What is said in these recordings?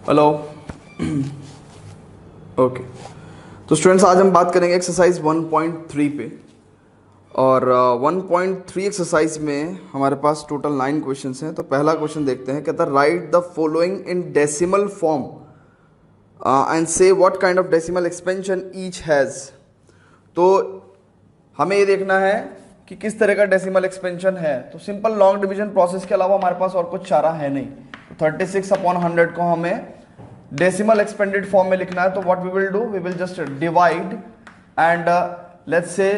Hello. Okay, तो students आज हम बात करेंगे एक्सरसाइज 1.3 पे। और 1.3 एक्सरसाइज में हमारे पास टोटल 9 क्वेश्चंस हैं। तो पहला क्वेश्चन देखते हैं, कहता है write the following in decimal form and say what kind of decimal expansion each has. तो हमें ये देखना है कि किस तरह का डेसिमल एक्सपेंशन है। तो सिंपल लॉन्ग डिवीजन प्रोसेस के अलावा हमारे पास और कुछ चारा है नहीं। तो 36/100 को हमें डेसिमल एक्सपेंडेड फॉर्म में लिखना है। तो what we will do, we will just divide and let's say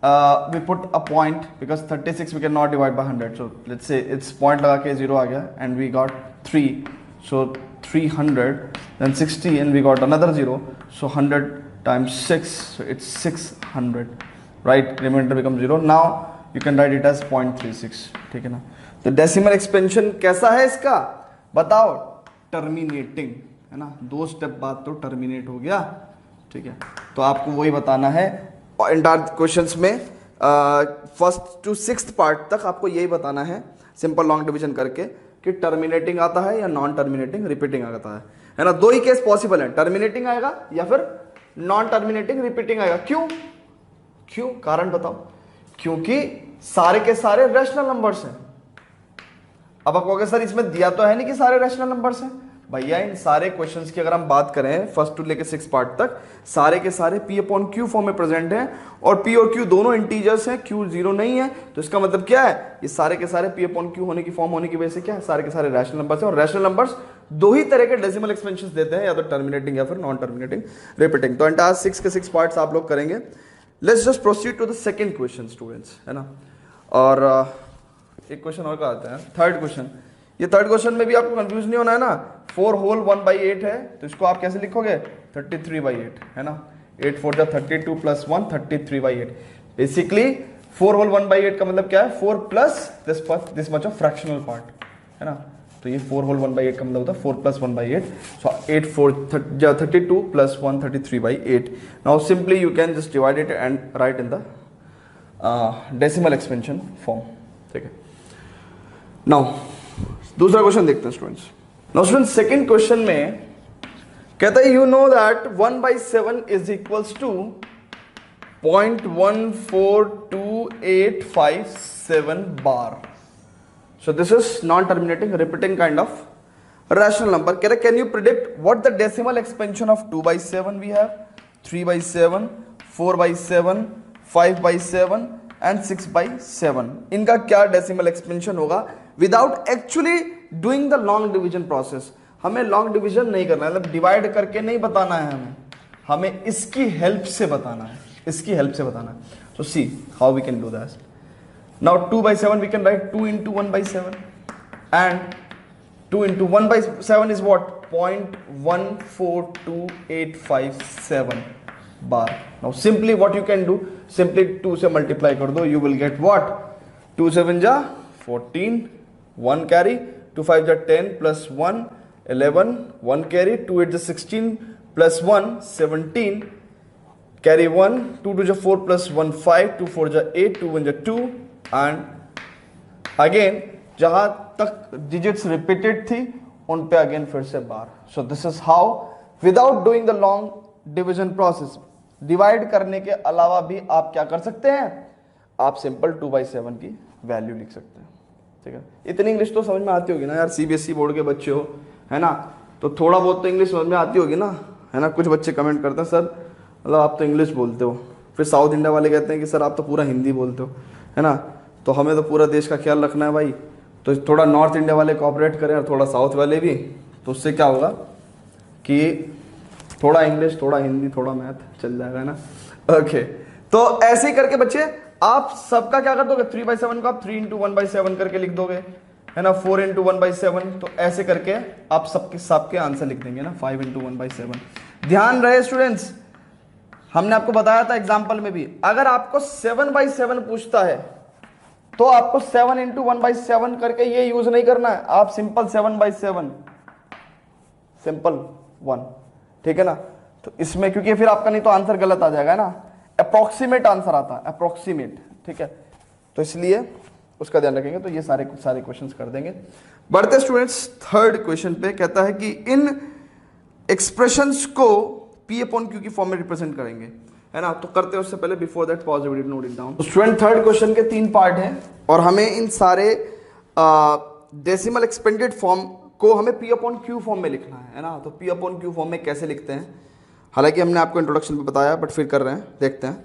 we put a point because 36 we can not divide by 100। So let's say it's point लगा के 0 आ गया and we got 3, so 300, then 60 and we got another 0, so 100 times 6, so it's 600, right? Remainder becomes 0. Now you can write it as 0.36, ठीक है ना। तो decimal expansion कैसा है इसका बताओ, टर्मिनेटिंग है ना। 2 स्टेप बाद तो टर्मिनेट हो गया, ठीक है। तो आपको वही बताना है इंटायर क्वेश्चंस में, फर्स्ट टू सिक्स्थ पार्ट तक आपको यही बताना है सिंपल लॉन्ग डिवीजन करके कि टर्मिनेटिंग आता है या नॉन टर्मिनेटिंग रिपीटिंग आता है ना। 2 ही केस पॉसिबल है, टर्मिनेटिंग आएगा या फिर नॉन टर्मिनेटिंग रिपीटिंग आएगा। क्यों कारण बताओ। क्योंकि सारे के सारे रैशनल नंबर्स हैं। अब आप कहोगे सर इसमें दिया तो है नहीं कि सारे रैशनल नंबर्स हैं। भैया इन सारे क्वेश्चंस की अगर हम बात करें फर्स्ट टू लेके 6 पार्ट तक, सारे के सारे P/Q फॉर्म में प्रेजेंट हैं और P और Q दोनों इंटीजर्स हैं, Q 0 नहीं है। तो इसका मतलब क्या है, ये सारे के सारे P/Q होने की फॉर्म होने की वजह से क्या है, सारे के सारे रैशनल नंबर्स हैं। और रैशनल नंबर्स 2 ही तरह के डेसिमल एक्सपेंशंस देते हैं, या तो टर्मिनेटिंग या फिर नॉन टर्मिनेटिंग रिपीटिंग। तो एंटायर 6 के 6 पार्ट्स आप लोग करेंगे। Let's just proceed to the second question students, है ना। और एक क्वेश्चन और का आता है, थर्ड क्वेश्चन। ये थर्ड क्वेश्चन में भी आपको कंफ्यूज नहीं होना है ना। 4 होल 1/8 है, तो इसको आप कैसे लिखोगे, 33/8 है ना। 8 4 जा 32 प्लस 1 33/8। बेसिकली 4 होल 1/8 का मतलब क्या है, 4 plus this much of fractional part, है ना। तो ये 4 होल 1/8 का मतलब होता है 4 प्लस 1/8। सो 8 4 32 plus 1 33/8। Now simply you can just divide it and write in the decimal expansion form, ठीक है। नाउ दूसरा क्वेश्चन देखते हैं students. Now students second question में कहता है you know that 1/7 is equals to 0.142857 bar. So this is non terminating repeating kind of rational number. कह रहे can you predict what the decimal expansion of 2/7 we have, 3/7, 4/7, 5/7 and 6/7। इनका क्या decimal expansion होगा without actually doing the long division process. हमें long division नहीं करना है, मतलब डिवाइड करके नहीं बताना है हमें इसकी हेल्प से बताना है, इसकी हेल्प से बताना है। So see how we can do that. Now 2/7 we can write 2 into 1/7 and 2 into 1/7 is what, 0.142857 bar. Now simply what you can do, simply 2 से मल्टीप्लाई कर दो, यू विल गेट व्हाट, 2 7 जा 14, 1 कैरी, 2 5 जा 10 plus 1 11, 1 carry, 2 8 जा 16 plus 1 17, carry 1, 2 2 जा 4 plus 1 5, 2 4 जा 8, 2 1 जा 2 and again जहां तक डिजिट्स रिपीटेड थी उन पे अगेन फिर से bar. So this is how without doing the long division process, divide करने के अलावा भी आप क्या कर सकते हैं, आप सिंपल 2/7 की वैल्यू लिख सकते हैं, ठीक है। इतनी इंग्लिश तो समझ में आती होगी ना यार, सीबीएसई बोर्ड के बच्चे हो, है ना, तो थोड़ा बहुत तो इंग्लिश समझ में आती होगी ना, है ना। कुछ बच्चे कमेंट करते हैं सर मतलब आप तो इंग्लिश बोलते हो, फिर साउथ इंडिया वाले कहते हैं कि सर आप तो पूरा हिंदी बोलते हो, है ना। तो हमें तो पूरा देश का ख्याल रखना है भाई, तो थोड़ा नॉर्थ इंडिया वाले कोऑपरेट करें और थोड़ा साउथ वाले भी, तो उससे क्या होगा कि थोड़ा इंग्लिश थोड़ा हिंदी थोड़ा मैथ चल जाएगा ना। ओके, तो ऐसे ही करके बच्चे आप सबका क्या कर दोगे, 3/7 को आप 3 into 1/7 करके लिख दोगे, है ना। 4 into 1/7, तो ऐसे करके आप सबके आंसर लिख देंगे ना, 5 into 1/7। ध्यान रहे स्टूडेंट्स, हमने आपको बताया था एग्जाम्पल में भी, अगर आपको 7/7 पूछता है तो आपको 7 into 1/7 करके ये यूज नहीं करना है, आप सिंपल 7/7 सिंपल 1, ठीक है ना। तो इसमें क्योंकि फिर आपका नहीं तो आंसर गलत आ जाएगा ना, अप्रोक्सीमेट आंसर आता है, अप्रोक्सीमेट, ठीक है। तो इसलिए उसका ध्यान रखेंगे। तो ये सारे क्वेश्चंस कर देंगे। बढ़ते स्टूडेंट्स थर्ड क्वेश्चन पे, कहता है कि इन एक्सप्रेशंस को P अपॉन Q की फॉर्म में रिप्रेजेंट करेंगे, है ना। तो करते हैं उससे पहले before that pause video, note it down. Student third question के 3 पार्ट हैं और हमें इन सारे डेसिमल एक्सपेंडेड फॉर्म को हमें P अपॉन Q फॉर्म में लिखना है ना। तो P अपॉन Q फॉर्म में कैसे लिखते हैं, हालांकि हमने आपको इंट्रोडक्शन में बताया बट फिर कर रहे हैं, देखते हैं।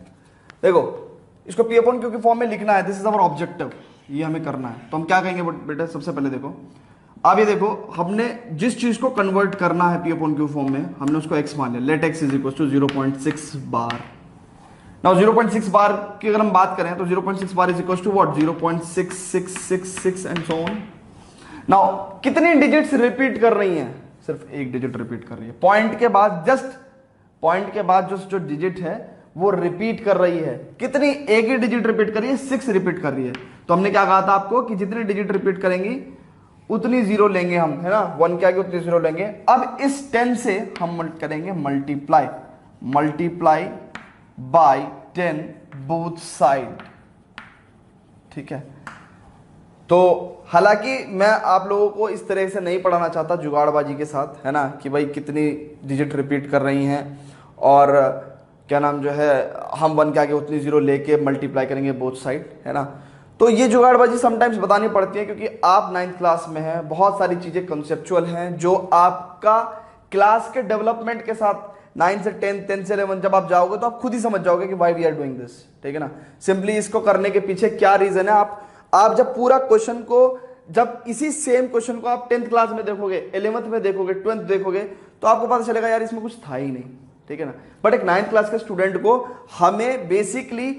देखो इसको P अपॉन Q की फॉर्म में लिखना है, दिस इज अवर ऑब्जेक्टिव, ये हमें करना है। तो हम क्या कहेंगे बेटा, सबसे पहले देखो अब ये देखो, हमने जिस चीज को कन्वर्ट करना है P अपॉन Q फॉर्म में, हमने उसको x मान लिया। Let x is equal to 0.6 bar. Now 0.6 bar की अगर हम बात करें तो 0.6 bar is equal to what, 0.6666 and so on. Now कितनी डिजिट्स रिपीट कर रही हैं, सिर्फ एक डिजिट रिपीट कर रही है। पॉइंट के बाद जस्ट पॉइंट के बाद जो डिजिट है वो रिपीट कर रही है। कितनी, एक ही डिजिट रिपीट कर रही है, 6 रिपीट कर रही है। तो हमने क्या कहा था आपको कि जितनी डिजिट रिपीट करेंगी उतनी जीरो लेंगे हम, है ना। 1 के आगे उतनी जीरो लेंगे। अब इस 10 से हम करेंगे मल्टीप्लाई बाय 10 बोथ साइड, ठीक है। तो हालांकि मैं आप लोगों को इस तरह से नहीं पढ़ाना चाहता जुगाड़बाजी के साथ, है ना, कि भाई कितनी डिजिट रिपीट कर रही हैं और क्या नाम जो है हम 1 के आगे उतनी जीरो लेके मल्टीप्लाई करेंगे बोथ साइड, है ना। तो ये जुगाड़बाजी समटाइम्स बतानी पड़ती है क्योंकि आप 9th क्लास में हैं, बहुत सारी चीजें कंसेप्चुअल हैं जो आपका क्लास के डेवलपमेंट के साथ 9 से 10, 10 से 11 जब आप जाओगे तो आप खुद ही समझ जाओगे कि why we are doing this, ठीक है ना। सिंपली इसको करने के पीछे क्या रीजन है, आप जब पूरा क्वेश्चन को, जब इसी सेम क्वेश्चन को आप 10th क्लास में देखोगे, 11th में देखोगे, 12th देखोगे, तो आपको पता चलेगा यार इसमें कुछ था ही नहीं, ठीक है ना। बट एक 9th क्लास के स्टूडेंट को हमें बेसिकली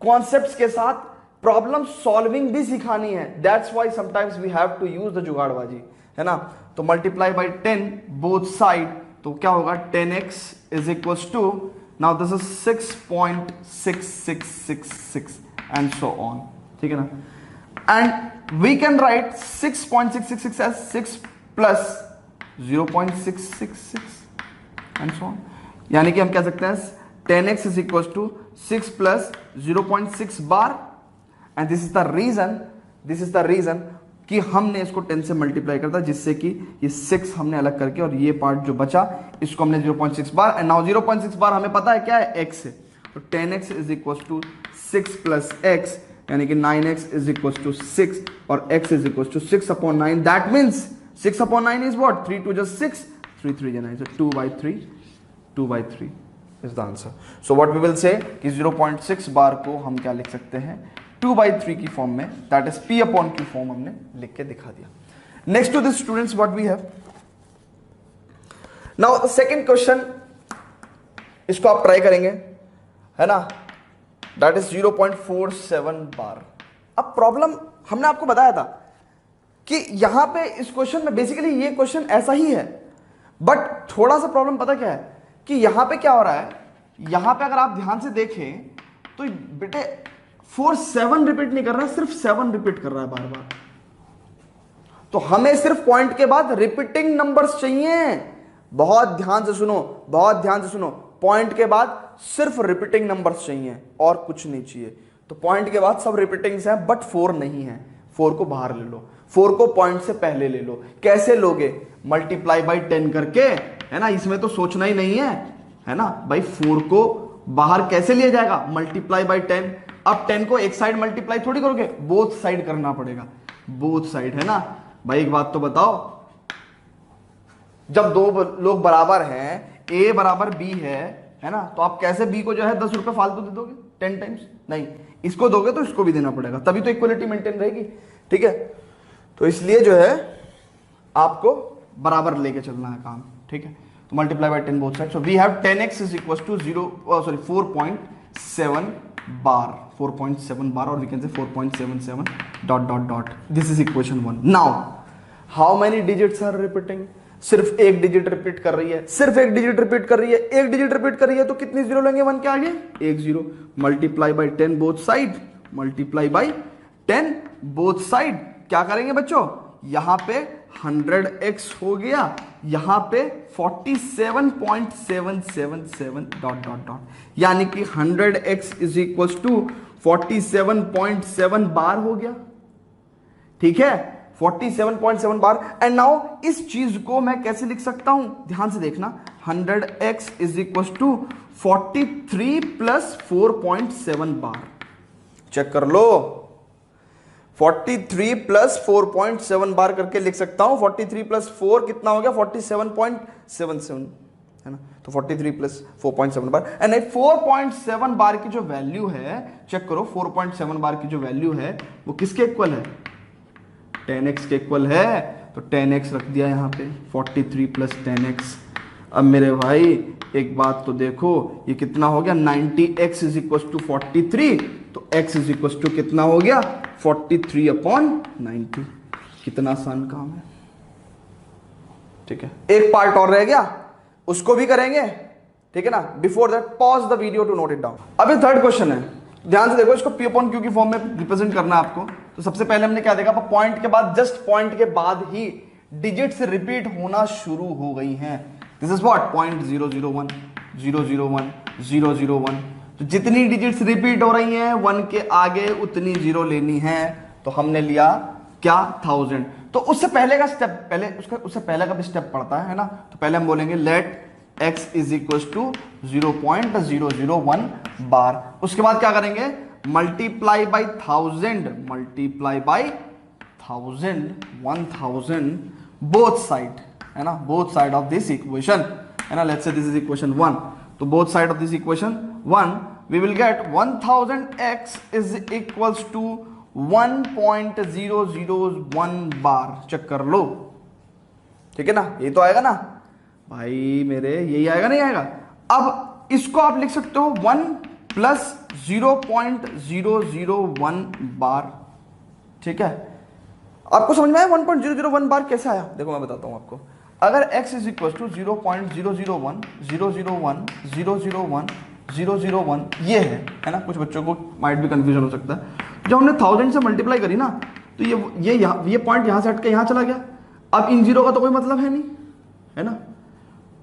कॉन्सेप्ट्स के साथ प्रॉब्लम सॉल्विंग भी सिखानी है। That's why sometimes we have to use the जुगाड़बाजी, है ना। तो मल्टीप्लाई बाय 10 बोथ साइड, तो क्या होगा 10x is equals to, now this is 6.6666 and so on, ठीक है ना। And we can write 6.666 as 6 plus 0.666 and so on. यानी कि हम कह सकते हैं 10x is equals to 6 plus 0.6 bar. And this is the reason कि हमने इसको 10 से मल्टीप्लाई करता, जिससे कि ये 6 हमने अलग करके और ये पार्ट जो बचा इसको हमने 0.6 बार, एंड नाउ 0.6 बार हमें पता है क्या है, x है। तो 10x is equal to 6 plus x, यानी कि 9x इज इक्वल टू 6 और x is equal to 6 upon 9। That means 6 upon 9 is what, 3 2 just 6, 3 3 9, so 2/3 is the answer. So what we will say कि 0.6 बार को हम क्या लिख सकते हैं, 2/3 की फॉर्म में, that is P upon Q form हमने लिख के दिखा दिया। Next to this students what we have now second question, इसको आप ट्राई करेंगे, है ना, दैट इज 0.47 बार। अब प्रॉब्लम हमने आपको बताया था कि यहां पे इस क्वेश्चन में बेसिकली ये क्वेश्चन ऐसा ही है, बट थोड़ा सा प्रॉब्लम पता क्या है कि यहां पे क्या हो रहा है, यहां पे अगर आप ध्यान से देखें तो बेटे 7 रिपीट नहीं कर रहा है, सिर्फ 7 रिपीट कर रहा है बार बार। तो हमें सिर्फ पॉइंट के बाद रिपीटिंग नंबर्स चाहिए। बहुत ध्यान से सुनो, पॉइंट के बाद सिर्फ रिपीटिंग नंबर्स चाहिए और कुछ नहीं चाहिए। तो पॉइंट के बाद सब रिपीटिंग्स हैं बट 4 नहीं है, 4 को बाहर ले लो, 4 को पॉइंट से पहले ले लो। कैसे लोगे, मल्टीप्लाई बाय 10 करके, है ना, इसमें तो सोचना ही नहीं है ना भाई। 4 को बाहर कैसे लिया जाएगा, मल्टीप्लाई बाय 10। अब 10 को एक साइड मल्टीप्लाई थोड़ी करोगे, बोथ साइड करना पड़ेगा, बोथ साइड, है ना भाई। एक बात तो बताओ, जब 2 लोग बराबर हैं, A बराबर B है ना, तो आप कैसे B को जो है 10 रुपए फालतू दे दोगे 10 टाइम्स, नहीं, इसको दोगे तो इसको भी देना पड़ेगा, तभी तो इक्वलिटी मेंटेन रहेगी, ठीक है। तो इसलिए जो है आपको बराबर लेके चलना है काम, ठीक है। तो multiply by 10 both side, so we have 10x is equal to 4.7 bar, 4.7 bar, और we can say 4.77 dot dot dot. This is equation 1। Now how many digits are repeating, सिर्फ एक डिजिट रिपीट कर रही है, सिर्फ एक डिजिट रिपीट कर रही है, एक डिजिट रिपीट कर रही है, तो कितनी जीरो लेंगे 1 के आगे, एक zero. Multiply by 10 both side, multiply by 10 both side, क्या करेंगे बच्चों, यहां पे 100x हो गया, यहां पे 47.777 डॉट डॉट डॉट, यानी कि 100x इज इक्वल टू 47.7 बार हो गया, ठीक है। 47.7 बार। एंड नाउ इस चीज को मैं कैसे लिख सकता हूं, ध्यान से देखना, 100x is equal to 43 plus 4.7 bar. Check कर लो, 43 प्लस 4.7 बार करके लिख सकता हूं। 43 प्लस 4 कितना हो गया, 47.77 है ना। तो 43 प्लस 4.7 बार, एंड 4.7 बार की जो वैल्यू है, चेक करो, 4.7 बार की जो वैल्यू है वो किसके इक्वल है, 10x के इक्वल है। तो 10x रख दिया यहां पे, 43 प्लस 10x। अब मेरे भाई एक बात तो देखो, ये कितना हो गया, 90x इज इक्वल टू 43, तो x इज इक्वल टू कितना हो गया, 43/90। कितना आसान काम है, ठीक है। एक पार्ट और रह गया, उसको भी करेंगे, ठीक है ना। Before that pause the video to note it down. अब ये थर्ड क्वेश्चन है, ध्यान से देखो, इसको P अपॉन Q की फॉर्म में रिप्रेजेंट करना है आपको। तो सबसे पहले हमने क्या देखा, पॉइंट के बाद, जस्ट पॉइंट के बाद ही डिजिट्स रिपीट होना शुरू हो गई हैं। This is what, 0.001 001 001। तो जितनी डिजिट्स रिपीट हो रही हैं 1 के आगे उतनी जीरो लेनी है। तो हमने लिया क्या, 1000। तो उससे पहले का स्टेप, पहले उससे पहले का भी स्टेप पड़ता है ना। तो पहले हम बोलेंगे let x is equal to 0.001 bar. उसके बाद क्या करेंगे, multiply by 1000, multiply by 1000 both side, है ना, both side of this equation, है ना। Let's say this is equation 1। तो both side of this equation 1 we will get 1000x is equals to 1.001 bar. Check कर लो, ठीक है ना, ये तो आएगा ना भाई मेरे, यही आएगा, नहीं आएगा। अब इसको आप लिख सकते हो 1 प्लस 0.001 बार, ठीक है। आपको समझ में आया 1.001 बार कैसे आया, देखो मैं बताता हूं आपको। अगर x इज इक्वल टू 0.001 001 001 001 ये है ना। कुछ बच्चों को माइट भी कंफ्यूजन हो सकता है। जब हमने 1000 से मल्टीप्लाई करी ना, तो ये पॉइंट यहां से हट के यहां चला गया। अब इन जीरो का तो कोई मतलब है नहीं, है ना।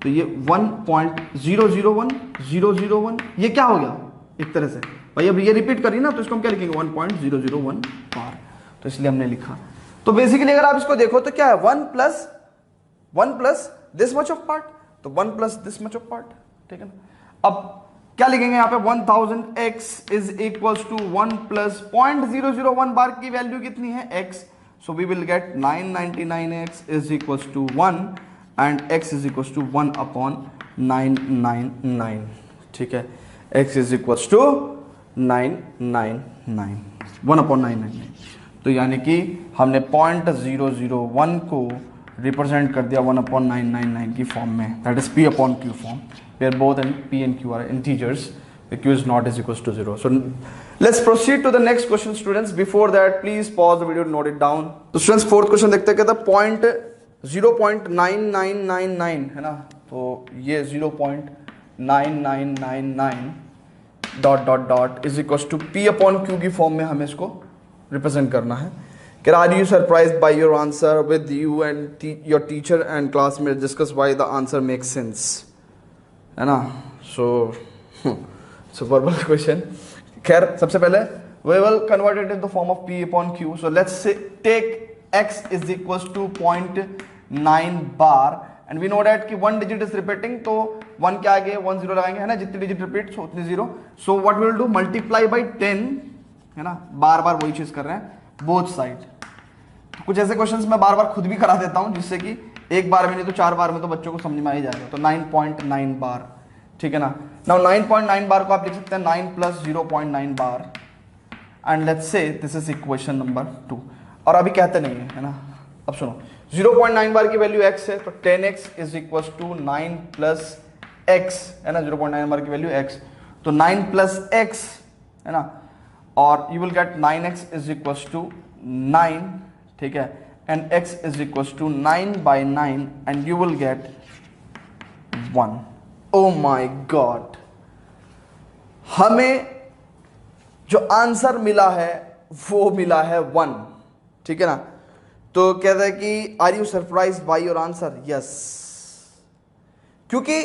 तो ये 1.001 001 ये क्या हो गया एक तरह से भाई। अब ये रिपीट करी ना, तो इसको हम क्या लिखेंगे, 1.001 बार। तो इसलिए हमने लिखा। तो बेसिकली अगर आप इसको देखो तो क्या है, 1 plus this much of part, तो 1 plus this much of part, ठीक है ना। अब क्या लिखेंगे यहाँ पे, 1000x is equals to 1 plus 0.001 बार की वैल्यू कितनी है, x। So we will get 999x is equals to 1 and x is equals to 1/999, ठीक है। x is equals to 999, 1/999। तो यानी कि हमने 0.001 को रिप्रेजेंट कर दिया 1/999 की फॉर्म में, that is P upon Q form, where both P and Q are integers, the Q is not is equals to 0. So let's proceed to the next question, students. Before that, please pause the video to note it down. तो students fourth question देखते हैं, कहता point 0.9999 है ना। तो ये 0.9999 dot is equals to P upon Q की form में हमें इसको रिप्रेजेंट करना है। Are you surprised by your answer? With you and your teacher and classmates discuss why the answer makes sense, है ना। सो सुपरबल क्वेश्चन। खैर सबसे पहले we will convert it into the form of P upon Q. So let's say take x is equals to 0.9 bar and we know that कि 1 digit is repeating, तो 1 के आगे 10 लगाएंगे, है ना। जितनी डिजिट रिपीट उतनी 0। So what we will do, multiply by 10, है ना। बार बार वही चीज कर रहे हैं, बोथ साइड। तो कुछ ऐसे क्वेश्चंस मैं बार बार खुद भी करा देता हूं, जिससे कि एक बार में नहीं तो 4 बार में तो बच्चों को समझ में आ ही जाएगा। तो 9.9 बार, ठीक है ना। नाउ 9.9 बार को आप लिख सकते हैं 9 plus 0.9 bar, and let's say this is equation number 2। और अभी कहते नहीं है ना। अब सुनो, 0.9 बार की वैल्यू x है, तो 10x is equal to 9 plus x, है ना। 0.9 बार की वैल्यू x, तो 9 प्लस x, है ना। और you will get 9x is equal to 9, ठीक है, and x is equal to 9/9 and you will get 1। Oh my God, हमें जो आंसर मिला है वो मिला है 1, ठीक है ना। तो कहता है कि are you surprise by your answer, yes. क्योंकि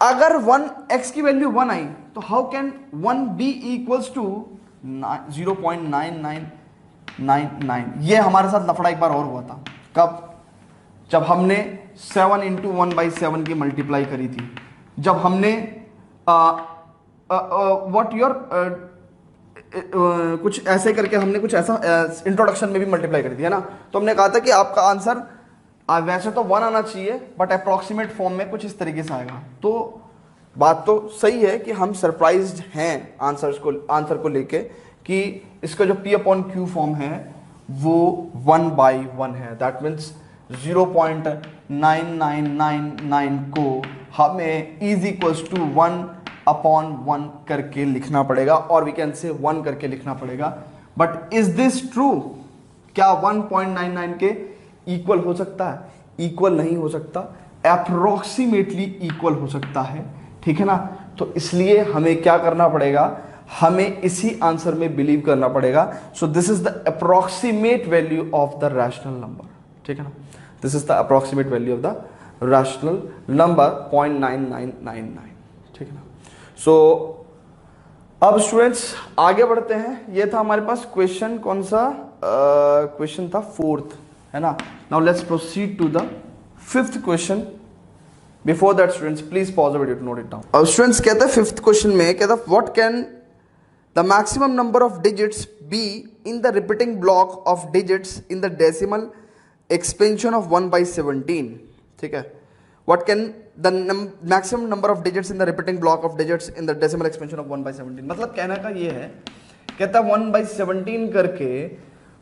अगर 1x की वैल्यू 1 आई तो how can 1 be equals to 0.99 99। ये हमारे साथ लफड़ा एक बार और हुआ था। कब? जब हमने 7 इंटू 1/7 की मल्टीप्लाई करी थी, जब हमने व्हाट योर कुछ ऐसे करके हमने कुछ ऐसा इंट्रोडक्शन में भी मल्टीप्लाई करी थी, है ना। तो हमने कहा था कि आपका आंसर वैसे तो 1 आना चाहिए, बट अप्रोक्सीमेट फॉर्म में कुछ इस तरीके से आएगा। तो बात तो सही है कि हम सरप्राइज्ड हैं आंसर को लेके कि इसका जो P/Q फॉर्म है वो 1/1 है। दैट मीन्स 0.9999 को हमें इज इक्वल्स टू 1/1 करके लिखना पड़ेगा, और वी कैन से 1 करके लिखना पड़ेगा। But is this true? क्या 1.99 के इक्वल हो सकता है? इक्वल नहीं हो सकता, अप्रोक्सीमेटली इक्वल हो सकता है, ठीक है ना। तो इसलिए हमें क्या करना पड़ेगा, हमें इसी आंसर में बिलीव करना पड़ेगा। सो this is the approximate value of the rational number, ठीक है ना। This is the approximate value of the rational number 0.9999, ठीक है ना। सो अब स्टूडेंट्स आगे बढ़ते हैं। ये था हमारे पास क्वेश्चन, कौन सा क्वेश्चन था? 4th, है ना। Now let's proceed to the 5th question. Before that students please pause the video to note it down. अब स्टूडेंट्स कहते हैं 5th क्वेश्चन में, कहता है what can the maximum number of digits be in the repeating block of digits in the decimal expansion of 1/17, ठीक है। What can the maximum number of digits in the repeating block of digits in the decimal expansion of 1/17? मतलब कहने का ये है, कहता है 1/17 करके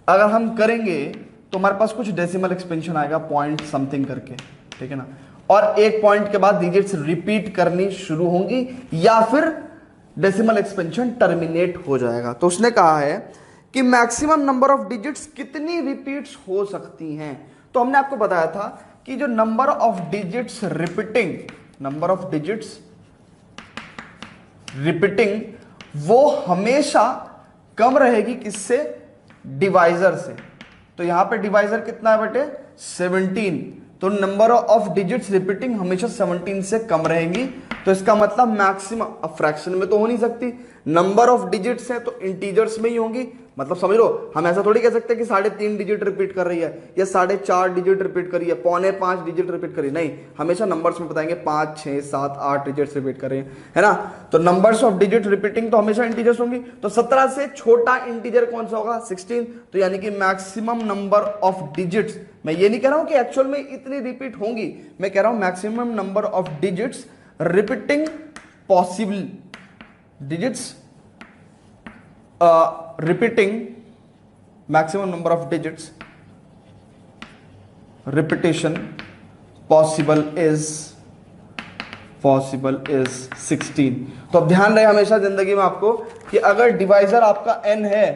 अगर हम करेंगे तो हमारे पास कुछ डेसिमल एक्सपेंशन आएगा पॉइंट समथिंग करके, ठीक है ना। और एक पॉइंट के बाद डिजिट्स रिपीट करनी शुरू होंगी या फिर डेसिमल एक्सपेंशन टर्मिनेट हो जाएगा। तो उसने कहा है कि मैक्सिमम नंबर ऑफ डिजिट्स कितनी रिपीट्स हो सकती हैं। तो हमने आपको बताया था कि जो नंबर ऑफ डिजिट्स रिपीटिंग वो हमेशा कम रहेगी किससे? डिवाइजर से। तो यहां पे डिवाइजर कितना है बेटे? 17। तो नंबर ऑफ डिजिट्स रिपीटिंग हमेशा 17 से कम रहेंगी। तो इसका मतलब मैक्सिमम, अब फ्रैक्शन में तो हो नहीं सकती, नंबर ऑफ डिजिट्स है तो इंटीजर्स में ही होंगी। मतलब समझ लो, हम ऐसा थोड़ी कह सकते कि 3.5 डिजिट रिपीट कर रही है या 4.5 डिजिट रिपीट कर रही है, 4.25 डिजिट रिपीट कर रही है, नहीं, हमेशा नंबर्स में बताएंगे 5, 6, 7, 8 डिजिट्स रिपीट कर रही है ना। तो नंबर्स ऑफ डिजिट रिपीटिंग तो हमेशा इंटीजर्स होंगी। तो 17 से छोटा इंटीजर कौन सा होगा? 16। तो यानी कि मैक्सिमम नंबर ऑफ डिजिट्स, मैं ये नहीं कह रहा हूं कि एक्चुअल में इतनी रिपीट होंगी, मैं कह रहा हूं maximum number of digits repeating possible digits repeating maximum number of digits repetition possible is 16। तो अब ध्यान रहे हमेशा जिंदगी में आपको कि अगर डिवाइजर आपका n है,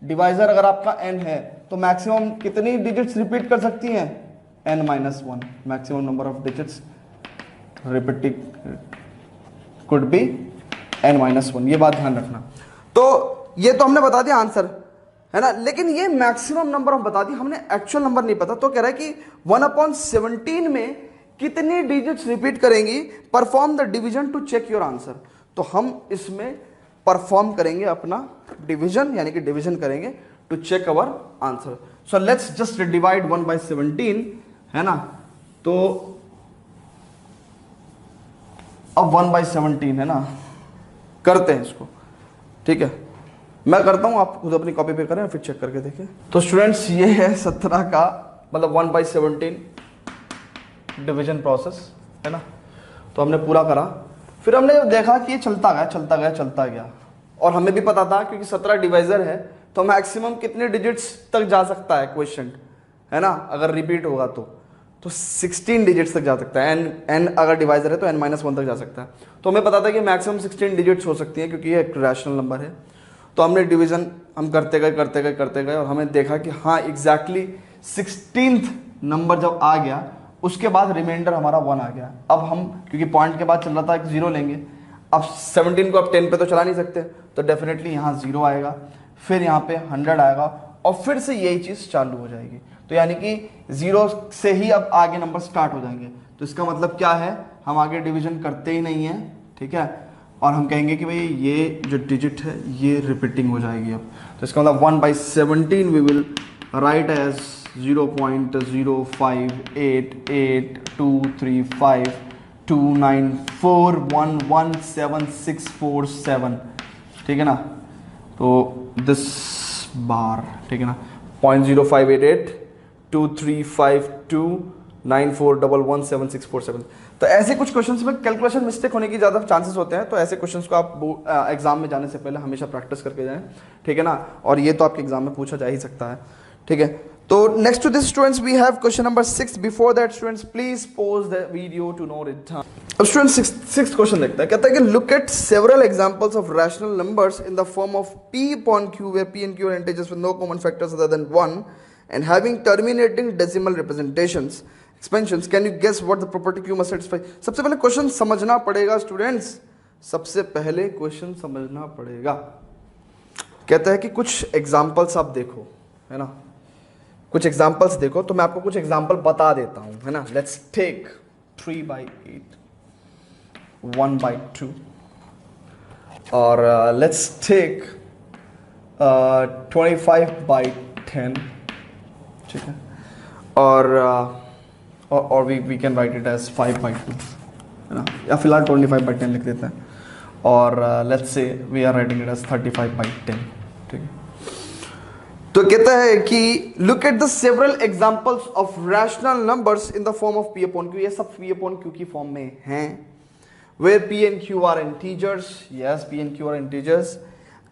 डिवाइजर अगर आपका n है तो मैक्सिमम कितनी डिजिट्स रिपीट कर सकती हैं? n-1। Maximum number of digits repeating could be n-1। ये बात ध्यान रखना। तो ये तो हमने बता दिया आंसर, है ना, लेकिन ये मैक्सिमम नंबर ऑफ बता दी, हमने एक्चुअल नंबर नहीं पता। तो कह रहा है कि 1/17 में कितनी डिजिट्स रिपीट करेंगी? Perform the division to check your answer. तो हम इसमें परफॉर्म करेंगे अपना डिवीजन, यानी कि डिवीजन करेंगे to check our answer. So let's just divide 1/17, है ना। तो अब 1/17 है ना, करते हैं इसको, ठीक है। मैं करता हूं, आप खुद अपनी कॉपी पे करें फिर चेक करके देखें। तो स्टूडेंट्स ये है 17 का मतलब 1/17 डिवीजन प्रोसेस, है ना। तो हमने पूरा करा, फिर हमने जब देखा कि ये चलता गया और हमें भी पता था क्योंकि 17 डिवाइजर है तो मैक्सिमम कितने डिजिट्स तक जा सकता है क्वेश्चन, है ना, अगर रिपीट होगा तो 16 डिजिट्स तक जा सकता है। n अगर डिवाइजर है तो n-1 तक जा सकता है। तो हमें पता था कि मैक्सिमम 16 डिजिट्स हो सकती हैं क्योंकि ये एक रैशनल नंबर है। तो हमने डिवीजन हम करते गए और हमें देखा कि हाँ एग्जैक्टली 16th नंबर जब आ गया उसके बाद रिमाइंडर हमारा 1 आ गया। अब हम क्योंकि पॉइंट के बाद चल रहा था एक 0 लेंगे, अब 17 को अब 10 पे तो चला नहीं सकते, तो डेफिनेटली यहाँ 0 आएगा, फिर यहाँ पे 100 आएगा और फिर से यही चीज़ चालू हो जाएगी। तो यानी कि 0 से ही अब आगे नंबर स्टार्ट हो जाएंगे। तो इसका मतलब क्या है, हम आगे डिवीजन करते ही नहीं है, ठीक है। और हम कहेंगे कि भाई ये जो डिजिट है ये रिपीटिंग हो जाएगी अब। तो इसका मतलब 1/17 वी विल राइट एज 0.058823529411767, ठीक है ना। तो दिस बार, ठीक है ना, 0.058235294117647। तो ऐसे कुछ क्वेश्चंस में कैलकुलेशन मिस्टेक होने की ज़्यादा चांसेस होते हैं, तो ऐसे क्वेश्चंस को आप एग्जाम में जाने से पहले हमेशा प्रैक्टिस करके जाएं, ठीक है ना। और ये तो आपके एग्जाम में पूछा जा ही सकता है, ठीक है। तो next to this students we have question number 6। Before that students please pause the video to note it down. अब स्टूडेंट सिक्स्थ क्वेश्चन देखता है, कहता है कि look at several examples of rational numbers in the form of p upon q where p and q are integers with no common factors other than 1 and having terminating decimal representations expansions. Can you guess what the property q must satisfy? सबसे पहले question समझना पड़ेगा students, सबसे पहले question समझना पड़ेगा। कहता है कि कुछ एग्जांपल्स आप देखो, है ना, कुछ एग्जांपल्स देखो। तो मैं आपको कुछ एग्जांपल बता देता हूं, है ना। लेट्स टेक 3/8, 1/2 और लेट्स टेक 25/10, ठीक है। और we can write it as 5/2, है ना, या फिलहाल 25/10 लिख देते हैं। और let's say we are writing it as 35/10, ठीक है। तो कहता है कि look at the several examples of rational numbers in the form of p upon q। ये सब p upon q की फॉर्म में हैं। Where p and q are integers, yes, p and q are integers,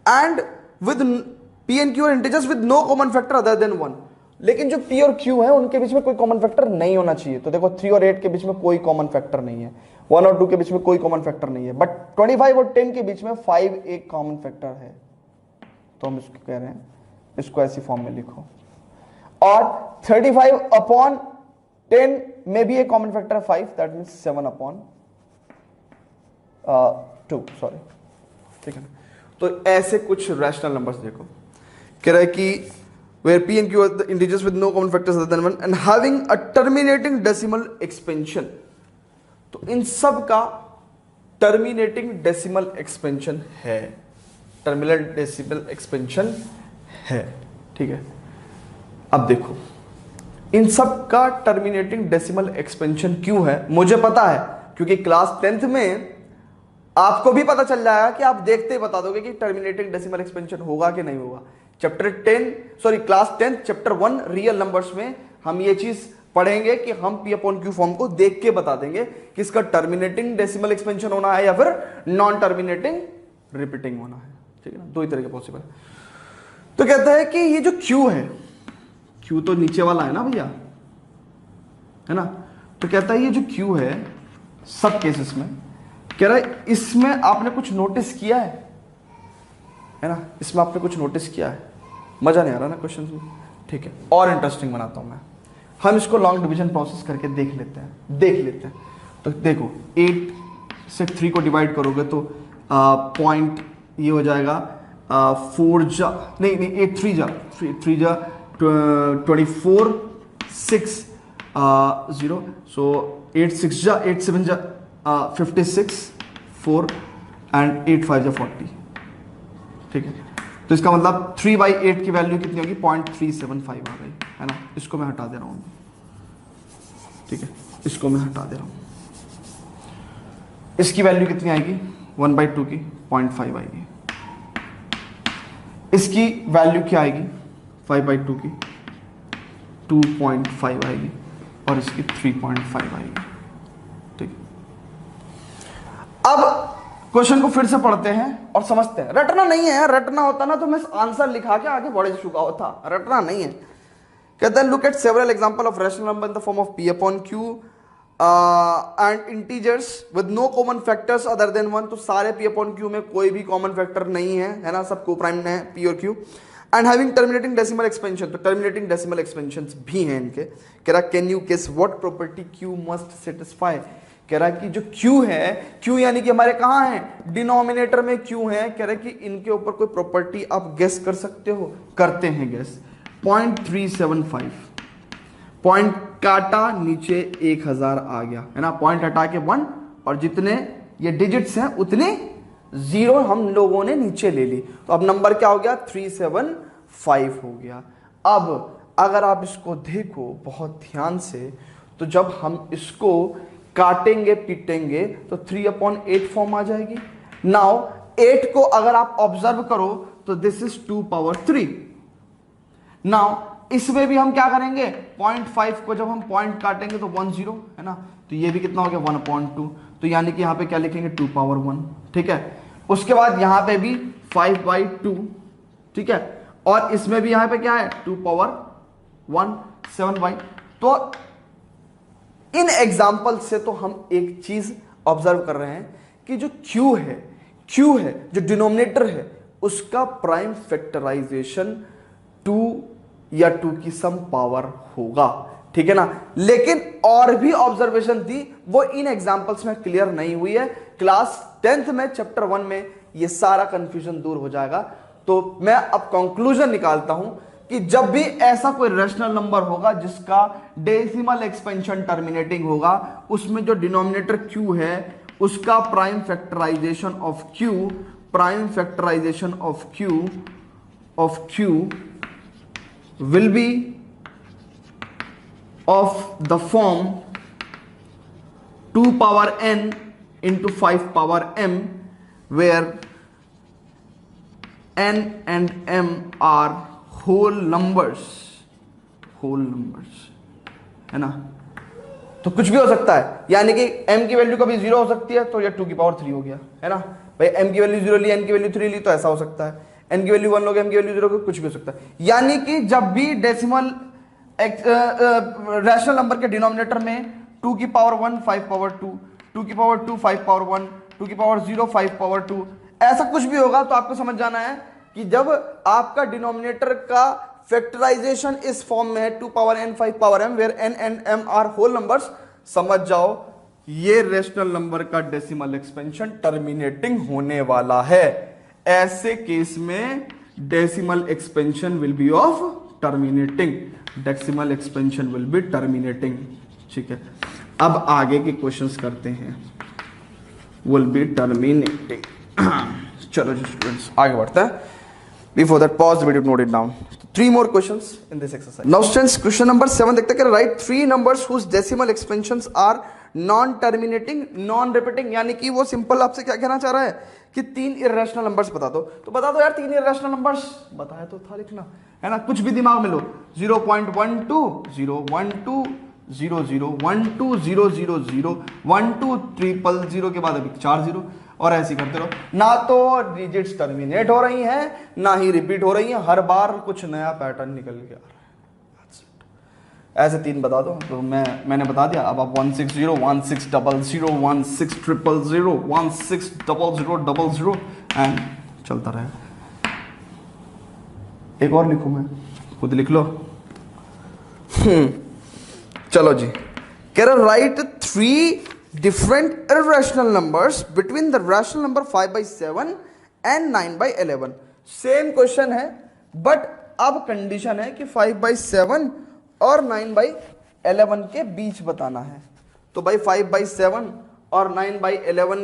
and with p and q are integers with no common factor other than 1। लेकिन जो p और q है उनके बीच में कोई कॉमन फैक्टर नहीं होना चाहिए। तो देखो 3 और 8 के बीच में कोई कॉमन फैक्टर नहीं है, 1 और 2 के बीच में कोई कॉमन फैक्टर नहीं है, बट 25 और 10 के बीच में 5 एक कॉमन फैक्टर है। तो हम इसको कह रहे हैं, इसको ऐसी फॉर्म में लिखो। और 35/10 में भी एक कॉमन फैक्टर है 5, दैट मीन्स 7/2, सॉरी, ठीक है ना। तो ऐसे कुछ रैशनल नंबर्स देखो, कह रहा है कि where p and q are the integers with no common factors other than 1 and having a terminating decimal expansion। तो इन सब का टर्मिनेटिंग डेसिमल एक्सपेंशन है, टर्मिनल डेसिमल एक्सपेंशन है, ठीक है। अब देखो इन सब का टर्मिनेटिंग डेसिमल एक्सपेंशन क्यों है, मुझे पता है, क्योंकि क्लास 10th में आपको भी पता चल जाएगा कि आप देखते ही बता दोगे कि टर्मिनेटिंग डेसिमल एक्सपेंशन होगा कि नहीं होगा। क्लास 10 चैप्टर 1 रियल नंबर्स में हम ये चीज पढ़ेंगे कि हम p upon q फॉर्म को देख के बता देंगे कि इसका टर्मिनेटिंग डेसिमल एक्सपेंशन होना है या फिर नॉन टर्मिनेटिंग रिपीटिंग होना है, ठीक है ना। दो ही तरीके पॉसिबल है। तो कहता है कि ये जो q है, q तो नीचे वाला है ना भैया, है ना। तो कहता है ये जो q है सब केसेस में, कह रहा है इसमें आपने कुछ नोटिस किया है ना, इसमें आपने कुछ नोटिस किया है। मजा नहीं आ रहा ना क्वेश्चन में, ठीक है। और इंटरेस्टिंग बनाता हूं मैं, हम इसको लॉन्ग डिवीजन प्रोसेस करके देख लेते हैं। तो देखो 8 से 3 को डिवाइड करोगे तो पॉइंट ये हो जाएगा 4 जा नहीं 8 3 जा 24 6 0, सो 8 6 जा 8 7 जा 56 4 एंड 8 5 जा 40, ठीक है। तो इसका मतलब 3/8 की वैल्यू कितनी होगी, 0.375 आ गई, है ना। इसको मैं हटा दे रहा हूँ, ठीक है, इसको मैं हटा दे रहा हूँ। इसकी वैल्यू कितनी आएगी 1/2 की 0.5 आएगी। इसकी वैल्यू क्या आएगी 5/2 की 2.5 आएगी और इसकी 3.5 आएगी, ठीक है। अब क्वेश्चन को फिर से पढ़ते हैं और समझते हैं। रटना नहीं है यार, रटना होता ना तो मैं आंसर लिखा के आगे बढ़ चुका होता, रटना नहीं है। कहते हैं look at several example of rational number in the form of p upon q and integers with no common factors other than 1। तो सारे p upon q में कोई भी कॉमन फैक्टर नहीं है ना, सब कोप्राइम है p और q। And having terminating decimal expansion, तो टर्मिनेटिंग डेसिमल एक्सपेंशंस भी हैं इनके। कह रहा can you guess what property q must satisfy. कह रहा कि जो q है, q यानी कि हमारे कहाँ है, डिनोमिनेटर में q है। कह रहा कि इनके ऊपर कोई प्रॉपर्टी आप गेस कर सकते हो, करते हैं गेस। 0.375, पॉइंट काटा नीचे 1000 आ गया, है ना। पॉइंट हटा के 1 और जितने ये डिजिट्स हैं उतने जीरो हम लोगों ने नीचे ले ली, तो अब नंबर क्या हो गया 375 हो गया। अब अगर आप इसको देखो बहुत ध्यान से, तो जब हम इसको काटेंगे पीटेंगे तो 3/8 फॉर्म आ जाएगी। नाउ 8 को अगर आप ऑब्जर्व करो तो दिस इज 2/3। नाउ इसमें भी हम क्या करेंगे, 0.5 को जब हम पॉइंट काटेंगे तो 10 है ना, तो ये भी कितना हो गया 1/2, तो यानी कि यहां पे क्या लिखेंगे 2/1, ठीक है। उसके बाद यहां पे भी 5/2, ठीक है, और इसमें भी यहां पे क्या है 2/1 7/, तो इन एग्जाम्पल से तो हम एक चीज ऑब्जर्व कर रहे हैं कि जो Q है जो डिनोमिनेटर है उसका प्राइम फैक्टराइजेशन 2 या 2 की सम पावर होगा, ठीक है ना। लेकिन और भी ऑब्जर्वेशन थी, वो इन एग्जांपल्स में क्लियर नहीं हुई है। क्लास 10th में चैप्टर 1 में ये सारा कंफ्यूजन दूर हो जाएगा। तो मैं अब कंक्लूजन निकालता हूं कि जब भी ऐसा कोई रैशनल नंबर होगा जिसका डेसिमल एक्सपेंशन टर्मिनेटिंग होगा, उसमें जो डिनोमिनेटर Q है उसका prime factorization of Q will be of the form 2 power n into 5 power m, where n and m are whole numbers, है ना। तो कुछ भी हो सकता है, यानी कि m की वैल्यू कभी 0 हो सकती है, तो ये 2/3 हो गया, है ना भाई। m की वैल्यू 0 ली, n की वैल्यू 3 ली, तो ऐसा हो सकता है। n की वैल्यू 1 लोगे, m की वैल्यू 0 कुछ भी हो सकता है। यानी कि जब भी डेसिमल रैशनल नंबर के डिनोमिनेटर में 2/1 5/2, 2/2 5/1, 2/0 5/2, ऐसा कुछ भी होगा, तो आपको समझ जाना है कि जब आपका डिनोमिनेटर का फैक्टराइजेशन इस फॉर्म में है 2 power n 5 power m, where n and m are whole numbers, समझ जाओ ये रैशनल नंबर का डेसिमल एक्सपेंशन टर्मिनेटिंग होने वाला है। ऐसे केस में decimal expansion will be of terminating, decimal expansion will be terminating, ठीक है। अब आगे के क्वेश्चंस करते हैं, विल बी टर्मिनेटिंग। चलो स्टूडेंट्स आगे बढ़ते हैं। Before that pause the video, note it down. 3 more questions in this exercise. Now students, question number 7 देखते हैं, write 3 numbers whose decimal expansions are non terminating non repeating. यानी कि वो simple आपसे क्या कहना चाह रहा है कि 3 इरेशनल नंबर्स बता दो, तो बता दो यार 3 इरेशनल नंबर्स, बताया तो था लिखना, है ना। कुछ भी दिमाग में लो, 0.12 012 00 12 000 12 000 के बाद अभी 4 0, और ऐसे करते रहो। ना तो डिजिट्स टर्मिनेट हो रही हैं, ना ही रिपीट हो रही हैं, हर बार कुछ नया पैटर्न निकल के आ रहा है। ऐसे 3 बता दो, तो मैंने बता दिया। अब आप 160 1600 1600 1600 एंड चलता रहेगा। एक और लिखूं मैं, खुद लिख लो। चलो जी, कह रहा right 3 different irrational numbers between the rational number 5/7 and 9/11। Same question है, बट अब कंडीशन है कि 5/7 और 9/11 के बीच बताना है। तो भाई 5/7 और 9/11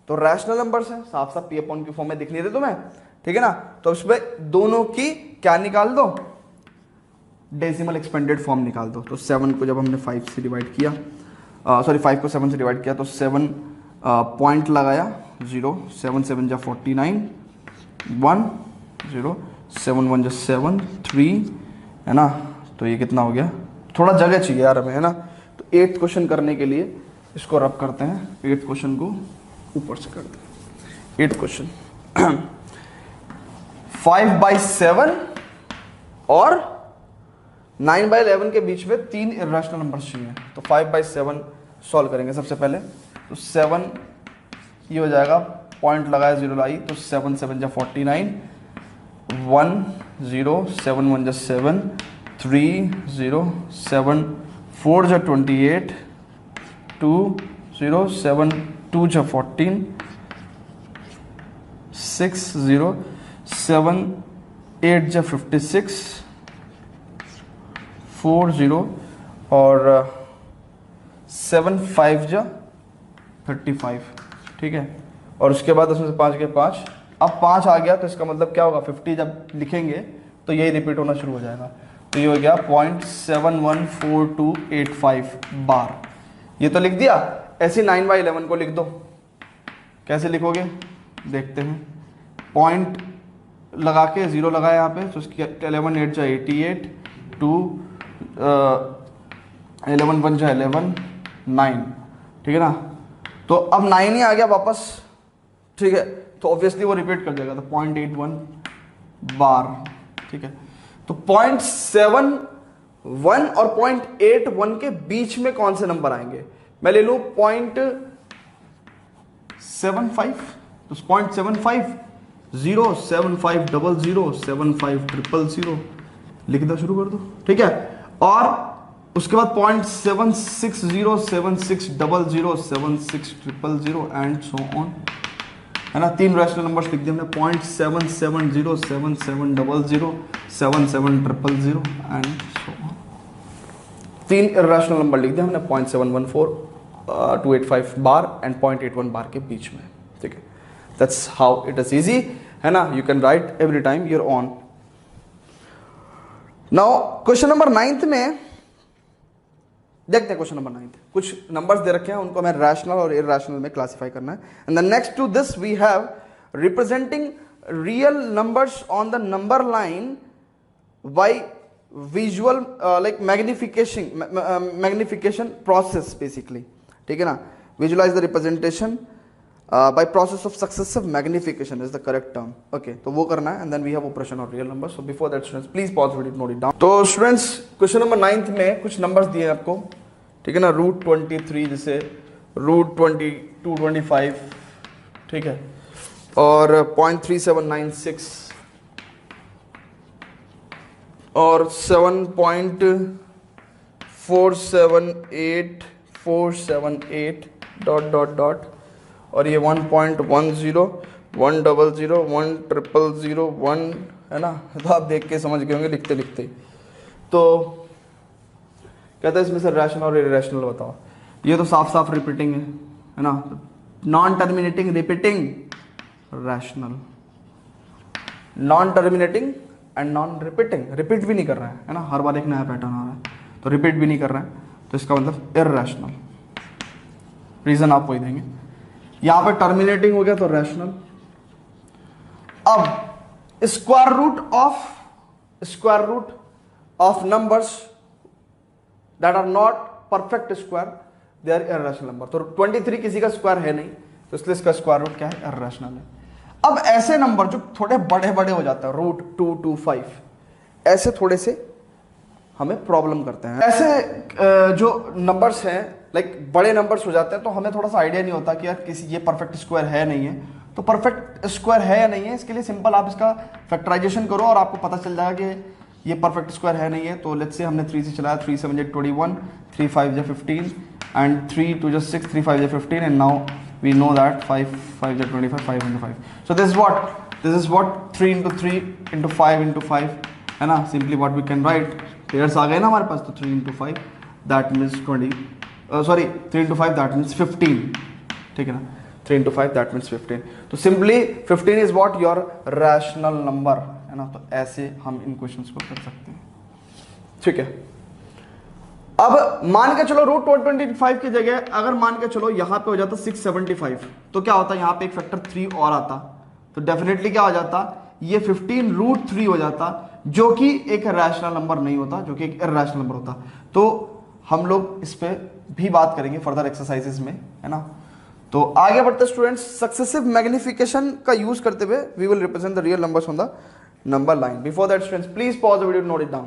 तो रैशनल नंबर्स हैं, साफ साफ p अपॉन q फॉर्म में दिख नहीं रहे तुम्हें, ठीक है ना। तो उसमें दोनों की क्या निकाल दो, डेसिमल एक्सपेंडेड फॉर्म निकाल दो। तो 7 को जब हमने 5 से डिवाइड किया, 5 को 7 से डिवाइड किया, तो 7 पॉइंट लगाया 0, 7 7 जा 49, 1 0, 7 1 जा 7 3, है ना। तो ये कितना हो गया, थोड़ा जगह चाहिए यार हमें, है ना। तो 8th क्वेश्चन करने के लिए इसको रब करते हैं, 8th क्वेश्चन को ऊपर से करते हैं। 8th क्वेश्चन 5/7 और 9/11 के बीच में 3 इरेशनल नंबर्स चाहिए। तो 5/7 सॉल्व करेंगे सबसे पहले। तो 7 ये हो जाएगा, पॉइंट लगाया 0 लाई, तो 7 7 जा 49, 1 0, 7 1 जा 7, 3 0, 7 4 जा 28, 2 0, 7 2 जा 14, 6 0, 7 8 जा 56, 4 0 और 7 5 जा 35, ठीक है। और उसके बाद उसमें से 5 के 5, अब 5 आ गया तो इसका मतलब क्या होगा, 50 जब लिखेंगे तो यही रिपीट होना शुरू हो जाएगा। तो ये हो गया 0.714285 बार। ये तो लिख दिया। ऐसे 9/11 को लिख दो। कैसे लिखोगे देखते हैं। पॉइंट लगा के 0 लगाया यहाँ पे, तो उसकी 11 8 जा 88, 2 11 1 जा 11, 9, ठीक है ना। तो अब 9 ही आ गया वापस, ठीक है, तो ऑब्वियसली वो रिपीट कर देगा, तो 0.81 बार, ठीक है। तो 0.71 और 0.81 के बीच में कौन से नंबर आएंगे? मैं ले लूं 0.75, तो 0.75 0 7500 75000 लिखना शुरू कर दो, ठीक है। और उसके बाद 0.760 7600 76000 एंड सो ऑन, है ना। 3 रैशनल नंबर्स लिख दिए हमने, 0.770 7700 77000 and so on. 3 irrational number लिख दिए हमने, 0.714 285 बार एंड 0.81 बार के बीच में, ठीक है। That's how it is easy, है ना। You can write every time you're on. Now question number 9 में देखते हैं। क्वेश्चन नंबर 9 कुछ नंबर्स दे रखे हैं, उनको हमें रैशनल और इरैशनल में क्लासिफाई करना है। And the next to this we have representing real numbers on the number line by visual like magnification process basically, ठीक है ना। Visualize the representation by process of successive magnification is the correct term, okay. तो वो करना है। And then we have operation of real number. So before that students please pause video, note it down. तो students question number 9 में कुछ numbers दिए हैं आपको, ठीक है ना। √23 जैसे √2225, ठीक है, और 0.3796 और 7.478478 डॉट डॉट डॉट, और ये 1.10 100 100 10001, है ना। तो आप देख के समझ गए होंगे लिखते लिखते। तो कहता है इसमें से रैशनल और इरैशनल बताओ। ये तो साफ साफ रिपीटिंग है ना। Non terminating repeating rational, non terminating and non repeating, repeat भी नहीं कर रहा है ना। हर बार एक नया पैटर्न आ रहा है, तो रिपीट भी नहीं कर रहा है, तो इसका मतलब इरैशनल। रीजन आप वही देंगे। यहां पे टर्मिनेटिंग हो गया तो रैशनल। अब square root of numbers that are not perfect square, they are irrational number. तो 23 किसी का स्क्वायर है नहीं, तो इसलिए इसका स्क्वायर रूट क्या है, इरैशनल है। अब ऐसे नंबर जो थोड़े बड़े बड़े हो जाते हैं, √225, ऐसे थोड़े से हमें प्रॉब्लम करते हैं। ऐसे जो नंबर्स हैं लाइक बड़े नंबर्स हो जाते हैं, तो हमें थोड़ा सा आइडिया नहीं होता कि यार किसी ये परफेक्ट स्क्वायर है नहीं है। तो परफेक्ट स्क्वायर है या नहीं है, इसके लिए सिंपल आप इसका फैक्टराइजेशन करो और आपको पता चल जाएगा कि ये परफेक्ट स्क्वायर है नहीं है। तो लेट्स से हमने 3 से चलाया, 3 7 21, 3 5 15 and 3 2 6, 3 5 15 and now we know that 5 5 25, 5 into 5. So this is what 3 into 3 into 5 into 5, है ना। Simply what we can write, pairs आ गए ना हमारे पास, तो 3 into 5 that means 20, 3 into 5 that means 15, ठीक है ना। 3 into 5 that means 15. तो simply 15 is what your rational number, है ना। तो ऐसे हम इन क्वेश्चंस को कर सकते हैं, ठीक है। अब मान के चलो √225 की जगह अगर मान के चलो यहां पे हो जाता 675, तो क्या होता, यहां पे एक फैक्टर 3 और आता, तो डेफिनेटली क्या हो जाता, ये 15 √3 हो जाता, जो कि एक रैशनल नंबर नहीं होता, जो कि एक इरैशनल नंबर होता। तो हम लोग इस पे भी बात करेंगे फर्दर एक्सरसाइजेस में, है ना। तो आगे बढ़ते स्टूडेंट्स, सक्सेसिव मैग्निफिकेशन का यूज करते हुए we will represent the real numbers on the number line. Before that students please pause the video, note it down.